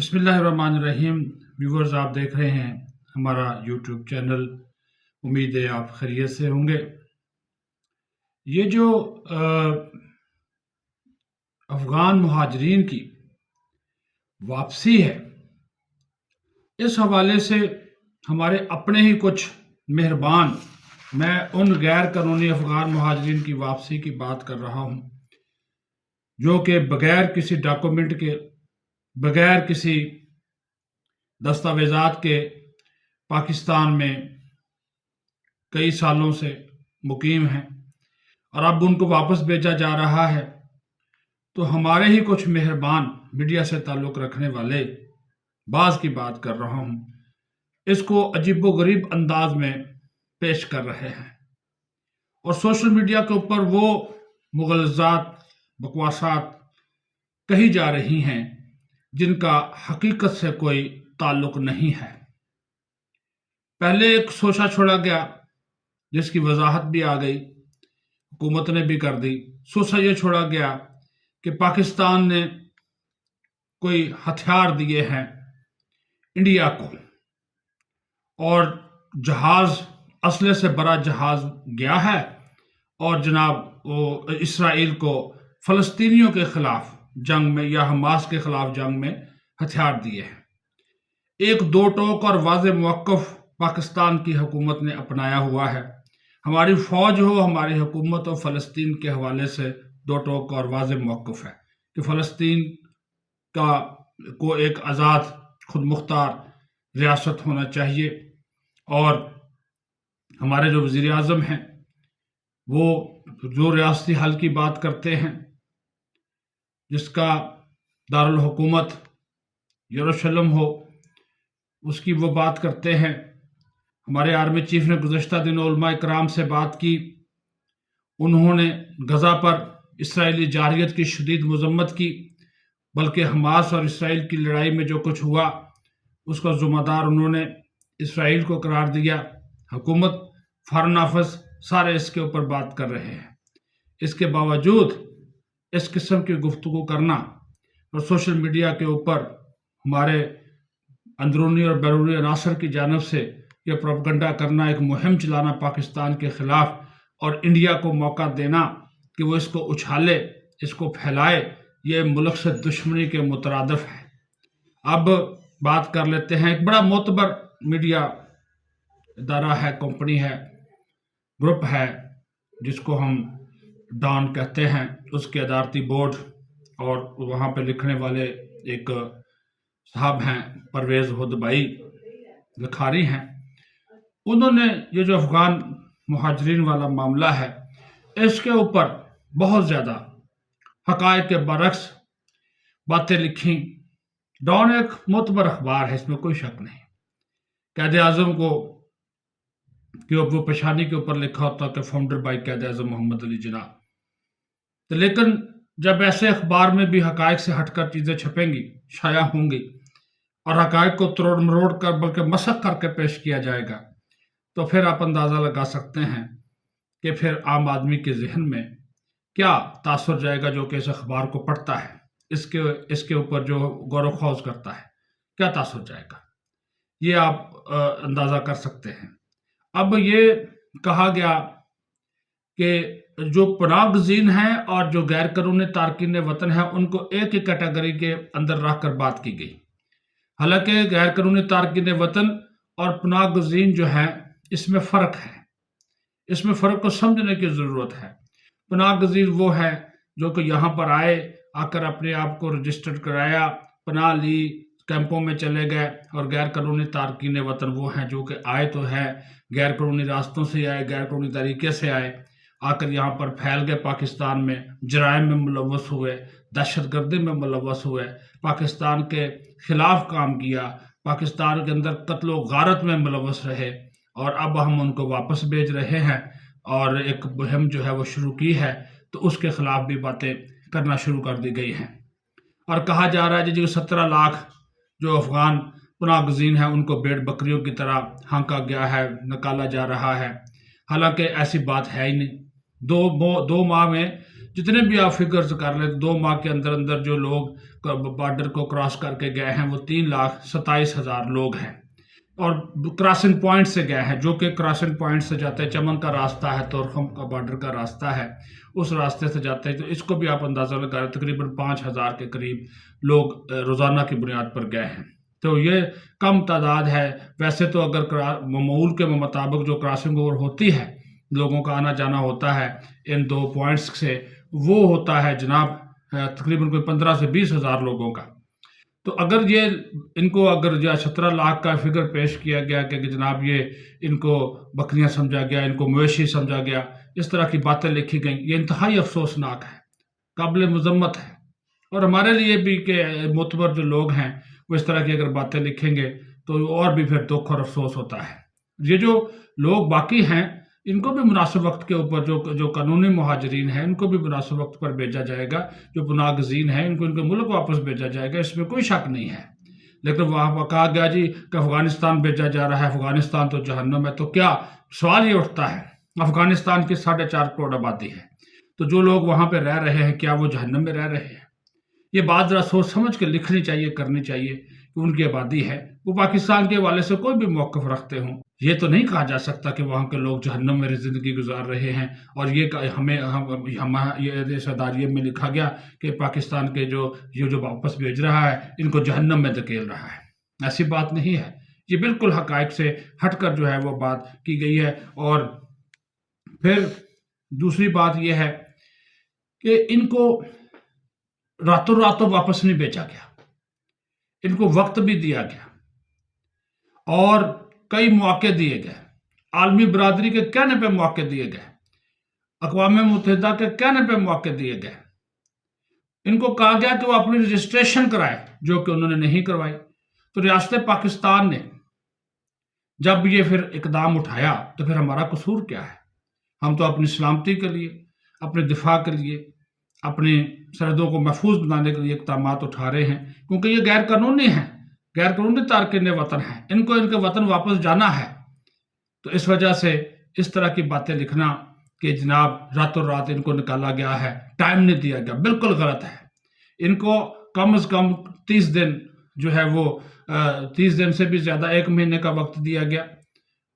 बिस्मिल्लाहिर्रहमानिर्रहीम। व्यूवर्स, आप देख रहे हैं हमारा यूट्यूब चैनल। उम्मीद है आप खैरियत से होंगे। ये जो अफ़गान मुहाजिरीन की वापसी है, इस हवाले से हमारे अपने ही कुछ मेहरबान, मैं उन गैर कानूनी अफ़गान मुहाजिरीन की वापसी की बात कर रहा हूँ जो कि बगैर किसी डॉक्यूमेंट के, बगैर किसी दस्तावेज़ात के पाकिस्तान में कई सालों से मुकीम हैं और अब उनको वापस भेजा जा रहा है। तो हमारे ही कुछ मेहरबान मीडिया से ताल्लुक़ रखने वाले बाज़ की बात कर रहा हूँ, इसको अजीबोगरीब अंदाज में पेश कर रहे हैं और सोशल मीडिया के ऊपर वो मुग़ल्लज़ात, बकवासात कही जा रही हैं जिनका हकीकत से कोई ताल्लुक़ नहीं है। पहले एक सोचा छोड़ा गया जिसकी वजाहत भी आ गई, हुकूमत ने भी कर दी। सोचा ये छोड़ा गया कि पाकिस्तान ने कोई हथियार दिए हैं इंडिया को और जहाज़, असले से बड़ा जहाज़ गया है और जनाब वो इसराइल को फ़लस्तीनियों के ख़िलाफ़ जंग में या हमास के ख़िलाफ़ जंग में हथियार दिए हैं। एक दो टोक और वाज़ेह मौक़िफ़ पाकिस्तान की हुकूमत ने अपनाया हुआ है। हमारी फ़ौज हो, हमारी हुकूमत हो, फ़लस्तीन के हवाले से दो टोक और वाज़ेह मौक़िफ़ है कि फ़लस्तीन को एक आज़ाद खुद मुख्तार रियासत होना चाहिए और हमारे जो वज़ीर आज़म हैं वो जो रियासती हल की बात करते हैं जिसका दारुल हुकूमत यरूशलेम हो, उसकी वो बात करते हैं। हमारे आर्मी चीफ ने गुज़श्ता दिनों उलमा इकराम से बात की। उन्होंने गज़ा पर इसराइली जारहियत की शदीद मज़म्मत की, बल्कि हमास और इसराइल की लड़ाई में जो कुछ हुआ उसका ज़िम्मेदार उन्होंने इसराइल को करार दिया। हुकूमत, फॉरेन ऑफिस, सारे इसके ऊपर बात कर रहे हैं। इसके बावजूद इस किस्म की गुफ्तगू करना और सोशल मीडिया के ऊपर हमारे अंदरूनी और बैरूनी अनासर की जानिब से यह प्रोपगंडा करना, एक मुहिम चलाना पाकिस्तान के ख़िलाफ़ और इंडिया को मौका देना कि वो इसको उछाले, इसको फैलाए, ये मुल्क से दुश्मनी के मुतरादिफ है। अब बात कर लेते हैं, एक बड़ा मोतबर मीडिया इदारा है, कंपनी है, ग्रुप है जिसको हम डॉन कहते हैं, उसके अदालती बोर्ड और वहाँ पे लिखने वाले एक साहब हैं परवेज़ हुदबई, लिखारी हैं। उन्होंने ये जो अफ़गान मुहाजिरीन वाला मामला है इसके ऊपर बहुत ज़्यादा हक़ाइक़ के बरक्स बातें लिखी। डॉन एक मोतबर अखबार है, इसमें कोई शक नहीं। क़ायद आज़म को कि वो पेशानी के ऊपर लिखा होता कि फाउंडर बाय क़ायद आज़म मोहम्मद अली जिन्ना। तो लेकिन जब ऐसे अखबार में भी हक़ाइक़ से हटकर चीज़ें छपेंगी, शाया होंगी और हक़ाइक़ को तोड़ मरोड़ कर बल्कि मसख़ करके पेश किया जाएगा, तो फिर आप अंदाज़ा लगा सकते हैं कि फिर आम आदमी के ज़हन में क्या तासुर जाएगा जो कि इस अखबार को पढ़ता है, इसके ऊपर जो गौर ख़ौज़ करता है, क्या तासुर जाएगा, ये आप अंदाज़ा कर सकते हैं। अब ये कहा गया कि जो पनाहगज़ीन हैं और जो गैर कानूनी तारकीन वतन हैं उनको एक ही कैटेगरी के अंदर रख कर बात की गई। हालांकि गैर कानूनी तारकीन वतन और पनाहगज़ीन जो है इसमें फ़र्क है, इसमें फ़र्क को समझने की ज़रूरत है। पनाहगज़ीन वो है जो कि यहाँ पर आए, आकर अपने आप को रजिस्टर्ड कराया, पनाह ली, कैंपों में चले गए, और गैर कानूनी तारकीन वतन वो हैं जो कि आए तो है, गैर कानूनी रास्तों से आए, गैर कानूनी तरीके से आए, आकर यहाँ पर फैल गए, पाकिस्तान में जराइम में मुलव्वस हुए, दहशतगर्दी में मुलव्वस हुए, पाकिस्तान के ख़िलाफ़ काम किया, पाकिस्तान के अंदर कत्ल व गारत में मुलव्वस रहे, और अब हम उनको वापस भेज रहे हैं और एक मुहिम जो है वो शुरू की है, तो उसके ख़िलाफ़ भी बातें करना शुरू कर दी गई हैं। और कहा जा रहा है जी 17 लाख जो अफ़गान पनाहगज़ीन हैं उनको भेड़ बकरियों की तरह हाँका गया है, निकाला जा रहा है। हालांकि ऐसी बात है ही नहीं। दो माह में जितने भी आप फिगर्स कर लें, 2 माह के अंदर अंदर जो लोग बॉर्डर को क्रॉस करके गए हैं वो 3,27,000 लोग हैं, और क्रॉसिंग पॉइंट से गए हैं, जो कि क्रॉसिंग पॉइंट से जाते हैं, चमन का रास्ता है, तोरखम का बॉर्डर का रास्ता है, उस रास्ते से जाते हैं। तो इसको भी आप अंदाज़ा लगा, तकरीबन 5,000 के करीब लोग रोज़ाना की बुनियाद पर गए हैं। तो ये कम तादाद है। वैसे तो अगर मामूल के मुताबिक जो क्रॉसिंग ओवर होती है, लोगों का आना जाना होता है इन 2 पॉइंट्स से, वो होता है जनाब तकरीबन कोई 15 से 20,000 लोगों का। तो अगर ये इनको अगर जो 17 लाख का फिगर पेश किया गया कि जनाब ये इनको बकरियां समझा गया, इनको मवेशी समझा गया, इस तरह की बातें लिखी गई, ये इंतहाई अफसोसनाक है, काबिल मजम्मत है। और हमारे लिए भी कि मोतबर जो लोग हैं वो इस तरह की अगर बातें लिखेंगे तो और भी फिर दुख और अफसोस होता है। ये जो लोग बाकी हैं इनको भी मुनासिब वक्त के ऊपर, जो कानूनी मुहाजिरीन हैं, इनको भी मुनासिब वक्त पर भेजा जाएगा। जो पुनागजीन हैं इनको इनके मुल्क वापस भेजा जाएगा, इसमें कोई शक नहीं है। लेकिन वहाँ पर कहा गया जी कि अफगानिस्तान भेजा जा रहा है, अफगानिस्तान तो जहन्नम है। तो क्या सवाल ये उठता है, अफगानिस्तान की 4.5 करोड़ आबादी है, तो जो लोग वहाँ पे रह रहे हैं क्या वो जहन्नम में रह रहे हैं? ये बात ज़रा सोच समझ के लिखनी चाहिए, करनी चाहिए कि उनकी आबादी है, वो पाकिस्तान के हवाले से कोई भी मौक़िफ़ रखते हों। ये तो नहीं कहा जा सकता कि वहाँ के लोग जहन्नम में ज़िंदगी गुजार रहे हैं, और ये ये रिश्तेदारियों में लिखा गया कि पाकिस्तान के ये जो वापस भेज रहा है इनको जहन्नम में धकेल रहा है। ऐसी बात नहीं है, ये बिल्कुल हक़ाइक़ से हटकर जो है वो बात की गई है। और फिर दूसरी बात यह है कि इनको रातों रातों वापस नहीं भेजा गया, इनको वक्त भी दिया गया और कई मौके दिए गए, आलमी बरादरी के कहने पे मौके दिए गए, अक़वाम मुत्तहिदा के कहने पे मौके दिए गए। इनको कहा गया कि वो अपनी रजिस्ट्रेशन कराए, जो कि उन्होंने नहीं करवाई। तो रियासत पाकिस्तान ने जब ये फिर इकदाम उठाया तो फिर हमारा कसूर क्या है? हम तो अपनी सलामती के लिए, अपने दिफा के लिए, अपनी सरहदों को महफूज बनाने के लिए इक़दाम उठा रहे हैं, क्योंकि ये गैर कानूनी हैं, गैर कानूनी तारकिन वतन हैं, इनको इनके वतन वापस जाना है। तो इस वजह से इस तरह की बातें लिखना कि जनाब रातों रात इनको निकाला गया है, टाइम नहीं दिया गया, बिल्कुल गलत है। इनको कम से कम 30 दिन जो है वो 30 दिन से भी ज़्यादा 1 महीने का वक्त दिया गया,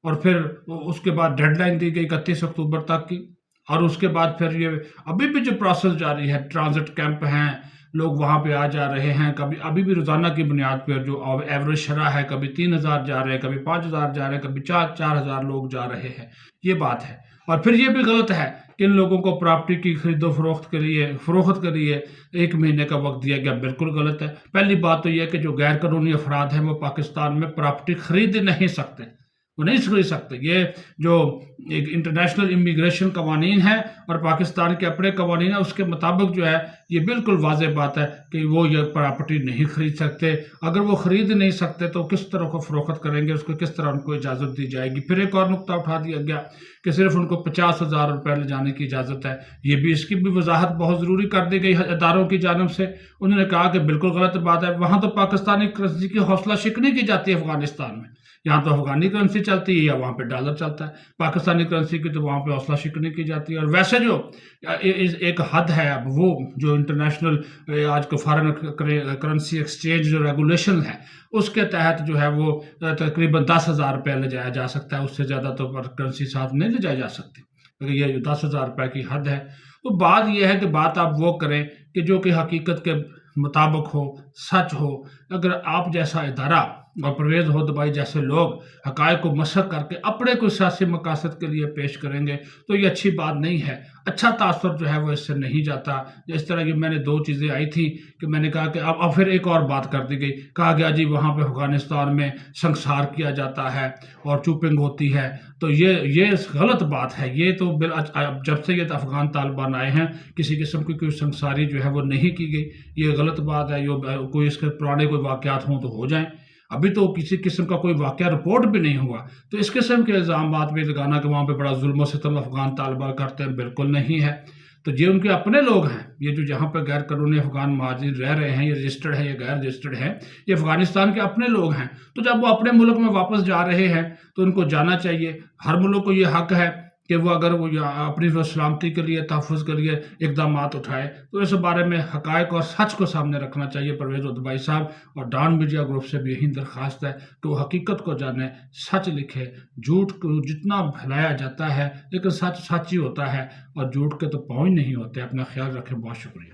और फिर उसके बाद डेडलाइन दी गई 31 अक्टूबर तक की। और उसके बाद फिर ये अभी भी जो प्रोसेस जारी है, ट्रांजिट कैंप हैं, लोग वहाँ पे आ जा रहे हैं, कभी अभी भी रोज़ाना की बुनियाद पर जो एवरेज शरह है, कभी 3,000 जा रहे हैं, कभी 5,000 जा रहे हैं, कभी 4,000 लोग जा रहे हैं, ये बात है। और फिर ये भी गलत है कि इन लोगों को प्रॉपर्टी की खरीदो फरोख्त के लिए 1 महीने का वक्त दिया गया, बिल्कुल गलत है। पहली बात तो यह कि जो गैर कानूनी अफराद हैं वो पाकिस्तान में प्रॉपर्टी खरीद नहीं सकते, वो नहीं खरीद सकते। ये जो एक इंटरनेशनल इमिग्रेशन कवानीन है और पाकिस्तान के अपने कवानीन है, उसके मुताबिक जो है ये बिल्कुल वाज़ेह बात है कि वो ये प्रॉपर्टी नहीं खरीद सकते। अगर वो खरीद नहीं सकते तो किस तरह को फरोख्त करेंगे, उसको किस तरह उनको इजाज़त दी जाएगी। फिर एक और नुक्ता उठा दिया गया कि सिर्फ उनको 50,000 रुपये ले जाने की इजाज़त है। ये भी, इसकी भी वजाहत बहुत ज़रूरी कर दी गई इदारों की जानिब से। उन्होंने कहा कि बिल्कुल गलत बात है, वहाँ तो पाकिस्तानी करेंसी की हौसला शिकनी की जाती है अफगानिस्तान में। यहाँ तो अफगानी करेंसी चलती है या वहाँ पे डॉलर चलता है, पाकिस्तानी करेंसी की तो वहाँ पे हौसला शिकनी की जाती है। और वैसे जो एक हद है, अब वो जो इंटरनेशनल आज को फॉरेन करेंसी एक्सचेंज जो रेगुलेशन है उसके तहत जो है वो तकरीबन 10,000 रुपये ले जाया जा सकता है, उससे ज़्यादा तो करेंसी साथ नहीं ले जाई जा सकती, क्योंकि ये 10,000 रुपये की हद है। तो बात यह है कि बात आप वो करें कि जो कि हकीकत के मुताबिक हो, सच हो। अगर आप जैसा इदारा और परवेज़ होदबाई जैसे लोग हक़ाइक़ को मसख करके अपने कोई सियासी मकासद के लिए पेश करेंगे तो ये अच्छी बात नहीं है, अच्छा तासुर जो है वो इससे नहीं जाता। इस तरह की मैंने 2 चीज़ें आई थी कि मैंने कहा कि अब फिर एक और बात कर दी गई, कहा गया जी वहाँ पे अफ़गानिस्तान में संसार किया जाता है और चूपिंग होती है। तो ये गलत बात है। ये तो जब से ये अफ़गान तालिबान आए हैं किसी किस्म की कोई संसारी जो है वो नहीं की गई, ये गलत बात है। कोई इसके पुराने कोई वाक़यात हों तो हो जाएँ, अभी तो किसी किस्म का कोई वाक़या रिपोर्ट भी नहीं हुआ। तो इस किस्म के इल्ज़ामात भी लगाना कि वहाँ पे बड़ा जुल्म व सितम अफ़गान तालिबान करते हैं, बिल्कुल नहीं है। तो ये उनके अपने लोग हैं, ये जो जहाँ पर गैर कानूनी अफ़गान महाजिर रह रहे हैं, ये रजिस्टर्ड है, ये गैर रजिस्टर्ड है, ये अफ़गानिस्तान के अपने लोग हैं। तो जब वो अपने मुल्क में वापस जा रहे हैं तो उनको जाना चाहिए। हर मुल्क को ये हक़ है کہ وہ اگر وہ اپنی سلامتی کے لیے تحفظ کے لیے اقدامات اٹھائے تو اس بارے میں حقائق اور سچ کو سامنے رکھنا چاہیے پرویز ادبائی صاحب. اور ڈان میڈیا گروپ سے بھی یہی درخواست ہے کہ وہ حقیقت کو جانے، سچ لکھے. جھوٹ کو جتنا پھیلایا جاتا ہے لیکن سچ سچ ہی ہوتا ہے اور جھوٹ کے تو پاؤں ہی نہیں ہوتے. اپنا خیال رکھیں. بہت شکریہ.